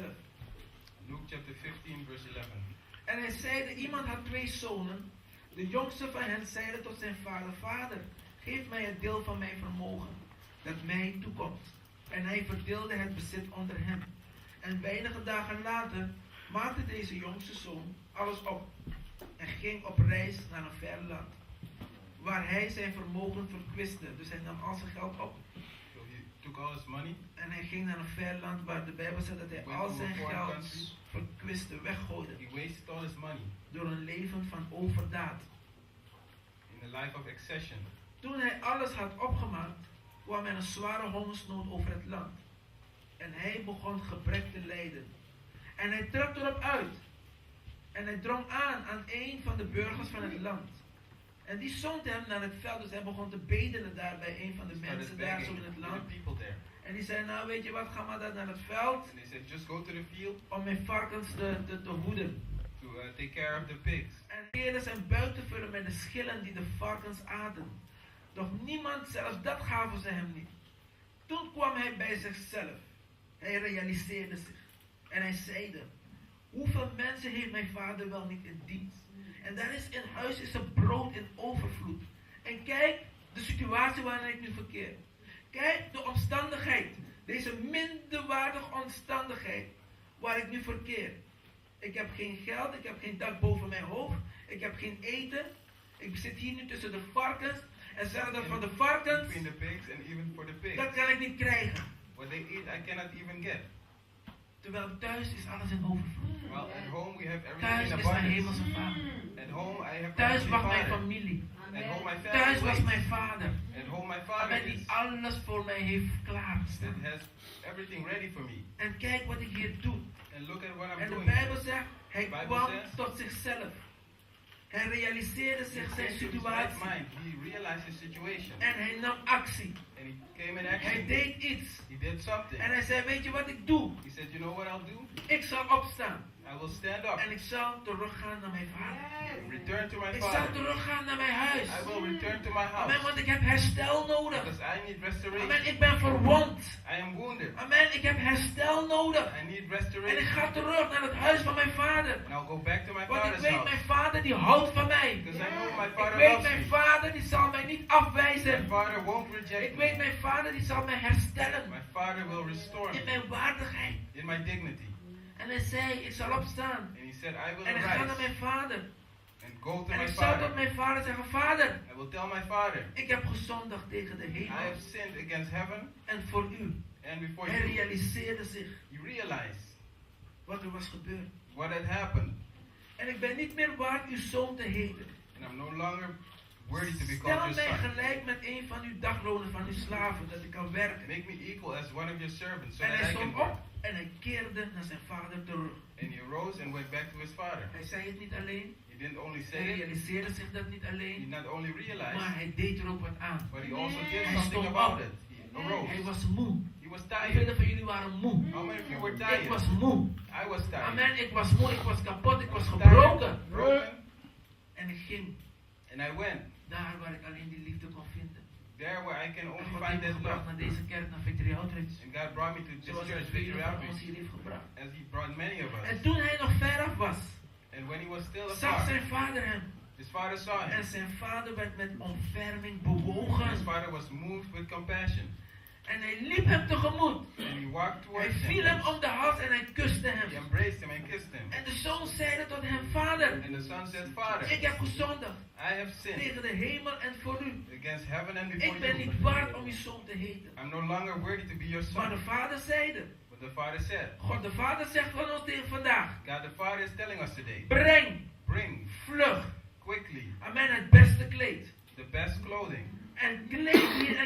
11. Luke chapter 15, verse 11. En hij zeide, iemand had 2 zonen. De jongste van hen zeide tot zijn vader, Vader, geef mij het deel van mijn vermogen, dat mij toekomt. En hij verdeelde het bezit onder hen. En weinige dagen later maakte deze jongste zoon alles op. En ging op reis naar een ver land, waar hij zijn vermogen verkwiste. Dus hij nam al zijn geld op. So he took all his money. En hij ging naar een ver land waar de Bijbel zegt dat hij al zijn geld verkwiste, weggooide. He wasted all his money Door een leven van overdaad. in a life of excession. Toen hij alles had opgemaakt, kwam er een zware hongersnood over het land. En hij begon gebrek te lijden. En hij trok erop uit. En hij drong aan een van de burgers van het land. En die zond hem naar het veld. Dus hij begon te bedelen daar bij een van de mensen daar zo in het land. En die zei, nou weet je wat, ga maar daar naar het veld. And they said, just go to the field Om mijn varkens te hoeden. to take care of the pigs. En leerde zijn buik te vullen met de schillen die de varkens aten. Doch niemand, zelfs dat gaven ze hem niet. Toen kwam hij bij zichzelf. Hij realiseerde zich. En hij zeide, hoeveel mensen heeft mijn vader wel niet in dienst? En daar is in huis is er brood in overvloed. En kijk de situatie waarin ik nu verkeer. Kijk de omstandigheid. Deze minderwaardige omstandigheid waar ik nu verkeer. Ik heb geen geld, ik heb geen dak boven mijn hoofd. Ik heb geen eten. Ik zit hier nu tussen de varkens. En zeggen dat van de varkens, Between the pigs and even for the pigs. dat kan ik niet krijgen. What they eat, I cannot even get. Terwijl thuis is alles in overvloed. Well, at home we have Thuis everything in is mijn abundance. hemelse vader. At home I have Thuis my was mijn father. familie. At home my family Thuis was waits. mijn vader. At home my Amen, father die is, alles voor mij heeft that klaargestaan. has everything ready for me. En kijk wat ik hier doe. And look at what I'm En de doing. Bijbel zegt, hij Bible kwam says- tot zichzelf. Hij realiseerde He zich came zijn to his right situatie. mind. He realized his situation. En hij nam actie. And he came in Hij action. deed iets. He did something. En hij zei, weet je wat ik doe? He said, you know what I'll do? Ik zal opstaan. I will stand up. En ik zal teruggaan naar mijn vader. Return to my Ik zal father. teruggaan naar mijn huis. I will return to my Amen, house. want ik heb herstel nodig. Because I need restoration. Amen, ik ben verwond. I am wounded. Amen, ik heb herstel nodig. I need En ik restoration. ga terug naar het huis van mijn vader. And I'll go back to my Want ik father's weet, house. mijn vader die houdt van mij. Because I know my Ik father weet, loves mijn me. vader die zal mij niet My afwijzen. father won't reject Ik me. weet, mijn vader die zal mij herstellen. My father will restore In me mijn waardigheid. in my dignity. En hij zei, ik zal opstaan. And he said, I will En ik ga naar arise mijn vader. and go to En my ik zal tot father. mijn vader zeggen, vader, I will tell my father, ik heb gezondigd tegen de I hemel. have sinned against heaven En voor u. and before Hij you. realiseerde zich He realized wat er was gebeurd. what had happened. En ik ben niet meer waard uw zoon te heten. And I'm no longer worthy to be called Stel your mij son. gelijk met een van uw daglonen, van uw slaven, dat ik kan werken. Make me equal as one of your servants so En that hij I can stond work. op en hij keerde naar zijn vader terug. And he arose and went back to his father. Hij zei het niet alleen, He didn't only hij say it, realiseerde zich dat niet he alleen, not only maar realized, hij deed er ook wat aan. but he also did Hij something stond about op. it. He arose. Hij was moe. He was Hoeveel tired. van jullie waren moe? How many of you were Ik tired? was moe. I was tired. Amen, ik was moe, ik was kapot, ik was Tired, gebroken. broken, En ik ging and I went daar waar ik alleen die liefde kon vinden. there where I can En only God find heeft me that gebracht love. naar deze kerk, naar Victory Outreach. And God brought me to this Zoals church, hij Victory velen van ons Outreach, hier heeft gebracht. as he brought many of En us. toen hij nog veraf was, And when he was still zag afar, zijn vader hem. his father saw En him. zijn vader werd met ontferming His bewogen. father was moved with compassion. En hij liep hem tegemoet. And he walked Hij towards viel hem him. om de hals en hij kuste He hem. embraced him and kissed him. En de zoon zeide tot hem, vader, And the son said, Father, ik heb gezondigd I have sinned tegen de hemel en voor u. against heaven and Ik before ben you. niet waard om uw zoon te heten. I'm no longer worthy to be your Maar de son. vader zeide, But the father said, God de vader zegt van ons tegen vandaag, God the Father is telling us today, breng, bring vlug, quickly amen, het beste kleed. the best clothing En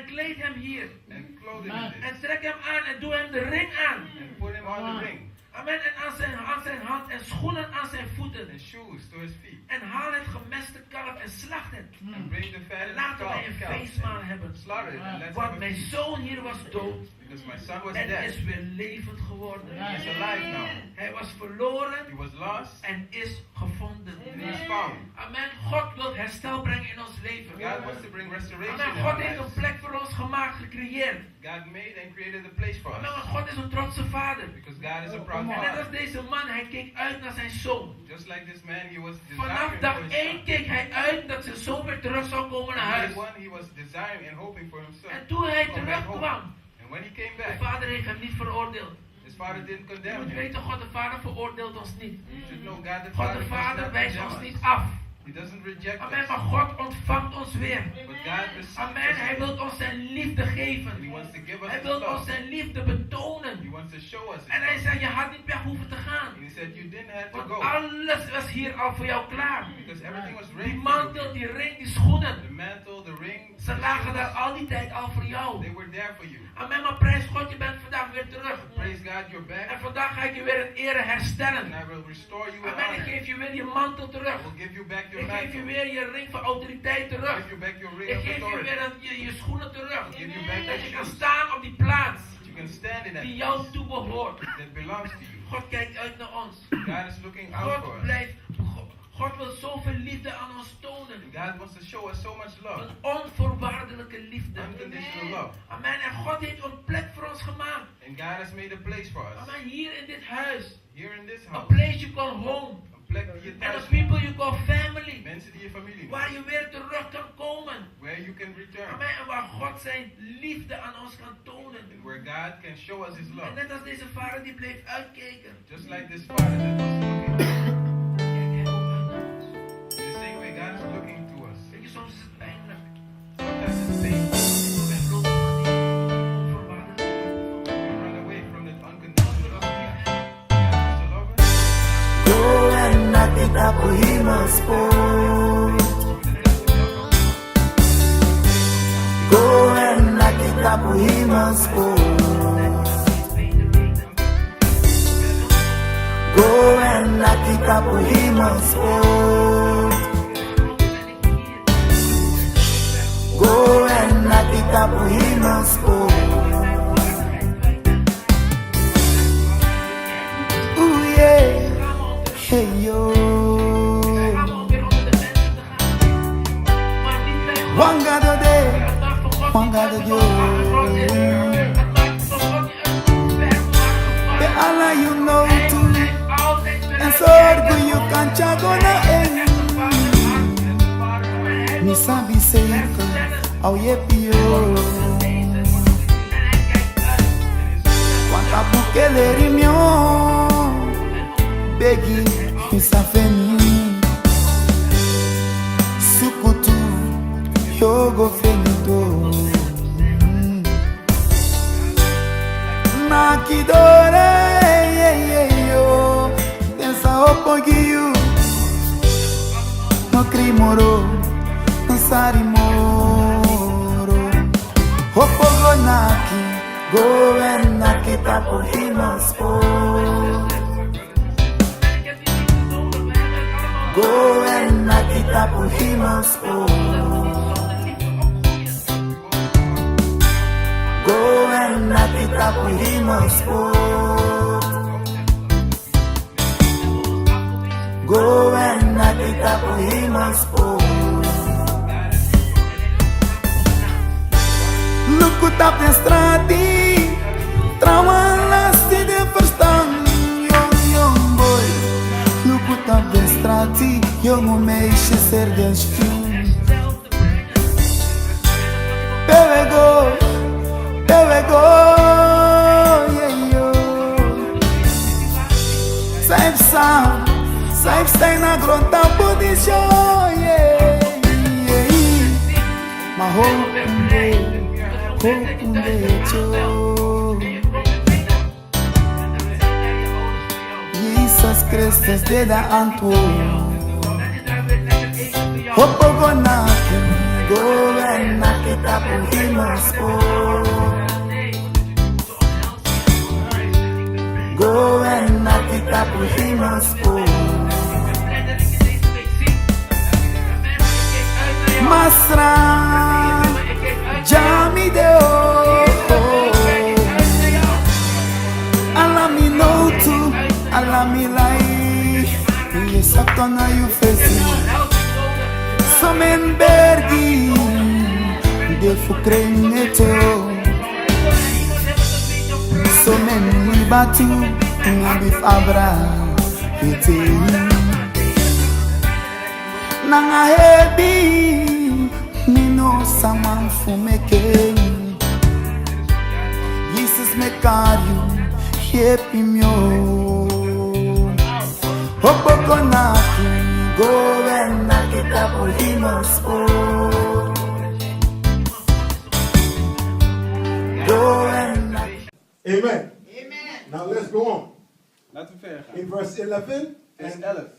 kleed hem hier. and clothe him in En this trek hem aan en doe hem de ring aan. and put him on the ring Amen. En aan zijn hand en schoenen aan zijn voeten. and shoes to his feet En haal het gemeste kalf en slacht het. and bring the En fatted laten wij een calf feestmaal and hebben. slaughter it and let's have Want a mijn feast. zoon hier was dood Because my son was En dead. is weer levend geworden. He is alive now. Hij was verloren He was lost en is gevonden. and he is found. Amen. God wil herstel brengen in ons leven. God wants to bring restoration Amen. in our God heeft een lives. plek voor ons gemaakt, gecreëerd. God made and created a place for Amen. us. Want God is een trotse vader. Because God is a proud En net father. als deze man, hij keek uit naar zijn zoon. Just like this man, he was Vanaf desiring dag for his 1 son. keek hij uit dat zijn zoon weer terug zou komen naar Day huis. one, he was desiring and hoping for himself. En toen hij to come back home. terugkwam, And when he came de back, vader heeft hem niet veroordeeld. his father didn't Je condemn moet him. weten, God de Vader veroordeelt ons niet. You should know God the God Father de does Vader not wijst condemn ons us. niet af. He doesn't reject Amen, us. maar God ontvangt ons weer. But God receives Amen, hij us. wil ons zijn liefde And he geven. wants to give us Hij his wil ons love. zijn liefde He betonen. wants to show us his En hij love. zei, je had niet weg hoeven te gaan. And he said you didn't have to Want go. alles was hier al voor jou klaar. Because everything was Die ready for mantel, you. die ring, die schoenen. The mantle, the ring, Ze lagen daar al die tijd al voor jou. they were there for you. Amen, maar prijs God, je bent vandaag weer terug. Praise God, you're back. En vandaag ga ik je weer in ere And herstellen. I will restore you in Amen, ik honor. geef je weer je mantel terug. I will give you back your Ik geef je mantle. weer je ring van autoriteit I terug. give you back your ring Ik of geef je authority. weer je schoenen terug. I give you back Dat your je kan shoes. staan op die plaats You can stand in that die place jou toebehoort. that belongs to you. God kijkt uit naar ons. God is looking out for God us. blijft. God wil zoveel liefde aan ons tonen. God wants to show us so much love. Een onvoorwaardelijke liefde. Unconditional love. Amen. En God heeft een plek voor ons gemaakt. And God has made a place for us. Amen. Hier in dit huis. Here in this A house. place you call home. Een plek die je And thuis the people you call family. mensen die je familie Waar noemt. je weer terug kan komen. Where you can return. Amen. En waar God zijn liefde aan ons kan tonen. And where God can show us his En love. net als deze vader die bleef uitkijken. Just like this father that was looking. Kijk hij ook uit naar ons. In the same way God is looking to us. Weet je, soms is het pijnlijk. Sometimes it's painful. Ik wil weglopen van die onvoorwaardelijke liefde. Run away from that unconditional love. God wants to love us. Go and knock it up with him a spoon. Go and knock it up with him a spoon. Go and knock it up with him a spoon. Go and knock it up with him a spoon. Ooh yeah, hey yo. Wangado de, wangado yo. Be Allah you know too. En zorgo you can chago na en. Mi sabi seika, au yepi yo. Wanta bukele rimyo. Begi, mi safeni. Sukutu, yogo fenito. Nakidore, yo. Pensa opogiu. No crimoro, no sarimoro. Opogo naki, go and naki tapo himaspo. Go and knock it up with him a spoon. Go and knock it up with him a spoon. Go and knock it up with him a spoon. Look ut up the strati, trauma lasti de verstaan, young boy. Look ut up the strati, young meisje ser den stuur. There we go, yeah yo. Saif stai na grota position, yeah, yeah. Ma hokunde cho. Jesus Christus de da anto. Hopo go knock it, go and knock it up with him a spoon. Go and knock it up with him a spoon. Masra, Jami de oh. milai, je sakto na you face. So men bergi, de fukrein eto. So men we batu, ngabif abra, ete. Nanga hebi, nino saman fumeke. Jesus me cario, hepi mio. Hopoko na go and na kita polimos po. Go and na. Amen. Now let's go on. Laten we verder gaan. In verse 11 Vers and 11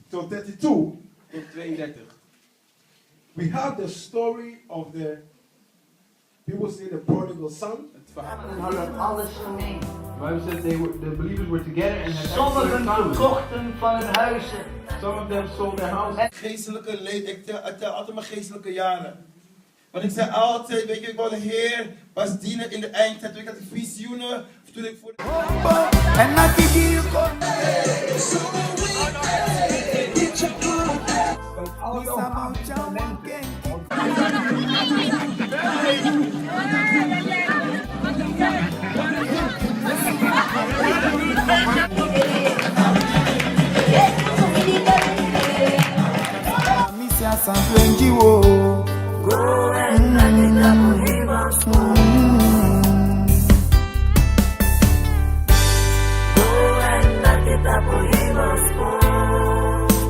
to 32, tot 32. we have the story of the, people say the prodigal son. Het verhaal. hadden alles gemeen. The Bible says the believers were together and had Sommigen everything verkochten van hun huizen. Some of them sold their houses. Geestelijke leed, ik tel altijd mijn geestelijke jaren. Want ik zei altijd, weet je, ik wou de Heer was dienen in de eindtijd. Toen ik had de visioenen, toen ik voor de... And na kiki you come. It's about Jamal King. Misia Sanfrenji wo. Go and let it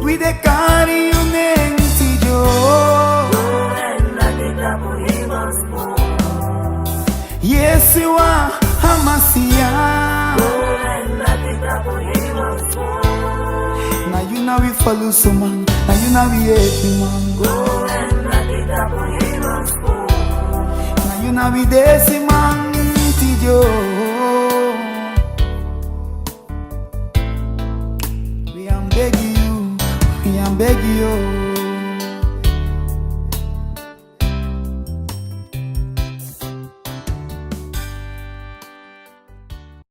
we de carry you nenti jo. Yeshua Hamasia. Now you know we follow someone. Now you know we hate man. Now you know we desi man tijo. We am begging you, we am begging you.